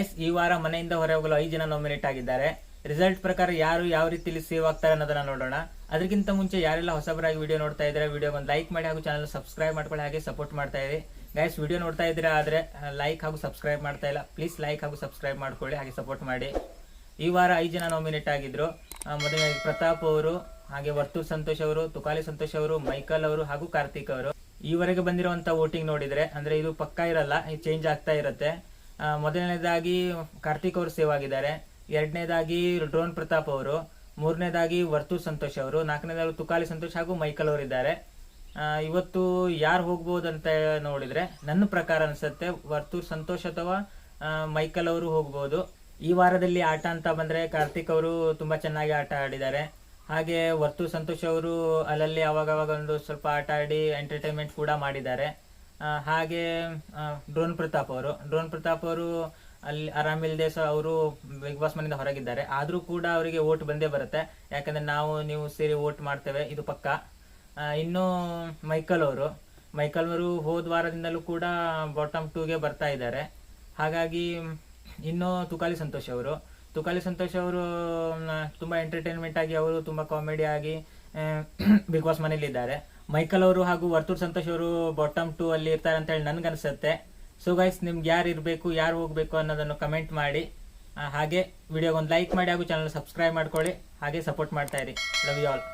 Guys, ಈ ವಾರ ಮನೆಯಿಂದ ಹೊರ ಹೋಗಲು 5 ಜನ ನಾಮಿನೇಟ್ ಆಗಿದ್ದಾರೆ. ರಿಸಲ್ಟ್ ಪ್ರಕಾರ ಯಾರು ಯಾವ ರೀತಿಯಲ್ಲಿ ಸೇವ್ ಆಗ್ತಾರೆ ಅನ್ನೋದನ್ನ ನೋಡೋಣ. ಅದಕ್ಕಿಂತ ಮುಂಚೆ ಯಾರೆಲ್ಲ ಹೊಸಬರಾಗಿ ವಿಡಿಯೋ ನೋಡ್ತಾ ಇದ್ರೆ ವಿಡಿಯೋ ಒಂದು ಲೈಕ್ ಮಾಡಿ ಹಾಗೂ ಚಾನಲ್ ಸಬ್ಸ್ಕ್ರೈಬ್ ಮಾಡ್ಕೊಳ್ಳಿ, ಹಾಗೆ ಸಪೋರ್ಟ್ ಮಾಡ್ತಾ ಇರಿ. ಗೈಸ್, ವಿಡಿಯೋ ನೋಡ್ತಾ ಇದ್ದೀರಾ ಆದ್ರೆ ಲೈಕ್ ಹಾಗೂ ಸಬ್ಸ್ಕ್ರೈಬ್ ಮಾಡ್ತಾ ಇಲ್ಲ, ಪ್ಲೀಸ್ ಲೈಕ್ ಹಾಗೂ ಸಬ್ಸ್ಕ್ರೈಬ್ ಮಾಡ್ಕೊಳ್ಳಿ, ಹಾಗೆ ಸಪೋರ್ಟ್ ಮಾಡಿ. ಈ ವಾರ 5 ಜನ ನಾಮಿನೇಟ್ ಆಗಿದ್ರು. ಮೊದಲನೇ ಪ್ರತಾಪ್ ಅವರು, ಹಾಗೆ ವರ್ತೂರ್ ಸಂತೋಷ್ ಅವರು, ತುಕಾಲಿ ಸಂತೋಷ್ ಅವರು, ಮೈಕಲ್ ಅವರು ಹಾಗೂ ಕಾರ್ತಿಕ್ ಅವರು. ಈವರೆಗೆ ಬಂದಿರುವಂತ ವೋಟಿಂಗ್ ನೋಡಿದ್ರೆ ಅಂದ್ರೆ ಇದು ಪಕ್ಕಾ ಇರಲ್ಲ, ಚೇಂಜ್ ಆಗ್ತಾ ಇರುತ್ತೆ. ಮೊದಲನೇದಾಗಿ ಕಾರ್ತಿಕ್ ಅವರು ಸೇವ್ ಆಗಿದ್ದಾರೆ, ಎರಡನೇದಾಗಿ ಡ್ರೋನ್ ಪ್ರತಾಪ್ ಅವರು, ಮೂರನೇದಾಗಿ ವರ್ತೂರ್ ಸಂತೋಷ್ ಅವರು, ನಾಲ್ಕನೇದಾಗಿ ತುಕಾಲಿ ಸಂತೋಷ್ ಹಾಗೂ ಮೈಕಲ್ ಅವರು ಇದ್ದಾರೆ. ಇವತ್ತು ಯಾರು ಹೋಗ್ಬೋದು ಅಂತ ನೋಡಿದ್ರೆ ನನ್ನ ಪ್ರಕಾರ ಅನ್ಸುತ್ತೆ ವರ್ತೂರ್ ಸಂತೋಷ್ ಅಥವಾ ಮೈಕಲ್ ಅವರು ಹೋಗ್ಬೋದು. ಈ ವಾರದಲ್ಲಿ ಆಟ ಅಂತ ಬಂದ್ರೆ ಕಾರ್ತಿಕ್ ಅವರು ತುಂಬಾ ಚೆನ್ನಾಗಿ ಆಟ ಆಡಿದ್ದಾರೆ, ಹಾಗೆ ವರ್ತೂರ್ ಸಂತೋಷ್ ಅವರು ಅಲ್ಲಲ್ಲಿ ಅವಾಗವಾಗ ಒಂದು ಸ್ವಲ್ಪ ಆಟ ಆಡಿ ಎಂಟರ್ಟೈನ್ಮೆಂಟ್ ಕೂಡ ಮಾಡಿದ್ದಾರೆ. ಹಾಗೆ ಡ್ರೋನ್ ಪ್ರತಾಪ್ ಅವರು ಅಲ್ಲಿ ಆರಾಮಿಲ್ದೆ ಅವರು ಬಿಗ್ ಬಾಸ್ ಮನೆಯಿಂದ ಹೊರಗಿದ್ದಾರೆ. ಆದ್ರೂ ಕೂಡ ಅವರಿಗೆ ವೋಟ್ ಬಂದೇ ಬರುತ್ತೆ, ಯಾಕಂದ್ರೆ ನೀವು ಸೇರಿ ವೋಟ್ ಮಾಡ್ತೇವೆ, ಇದು ಪಕ್ಕ. ಇನ್ನು ಮೈಕಲ್ ಅವರು ಹೋದ ವಾರದಿಂದಲೂ ಕೂಡ ಬಾಟಮ್ 2ಗೆ ಬರ್ತಾ ಇದ್ದಾರೆ. ಹಾಗಾಗಿ ಇನ್ನು ತುಕಾಲಿ ಸಂತೋಷ್ ಅವರು ತುಂಬಾ ಎಂಟರ್ಟೈನ್ಮೆಂಟ್ ಆಗಿ, ಅವರು ತುಂಬಾ ಕಾಮಿಡಿ ಆಗಿ ಬಿಗ್ ಬಾಸ್ ಮನೇಲಿ ಇದ್ದಾರೆ. ಮೈಕಲ್ ಅವರು ಹಾಗೂ ವರ್ತೂರ್ ಸಂತೋಷ್ ಅವರು ಬಾಟಮ್ 2 ಅಲ್ಲಿ ಇರ್ತಾರೆ ಅಂತ ಹೇಳಿ ನನ್ಗನ್ಸುತ್ತೆ. ಸೊ ಗೈಸ್, ನಿಮ್ಗೆ ಯಾರು ಇರಬೇಕು, ಯಾರು ಹೋಗ್ಬೇಕು ಅನ್ನೋದನ್ನು ಕಮೆಂಟ್ ಮಾಡಿ, ಹಾಗೆ ವಿಡಿಯೋಗೊಂದು ಲೈಕ್ ಮಾಡಿ ಹಾಗೂ ಚಾನಲ್ ಸಬ್ಸ್ಕ್ರೈಬ್ ಮಾಡ್ಕೊಳ್ಳಿ, ಹಾಗೆ ಸಪೋರ್ಟ್ ಮಾಡ್ತಾ ಇರಿ. Love you all.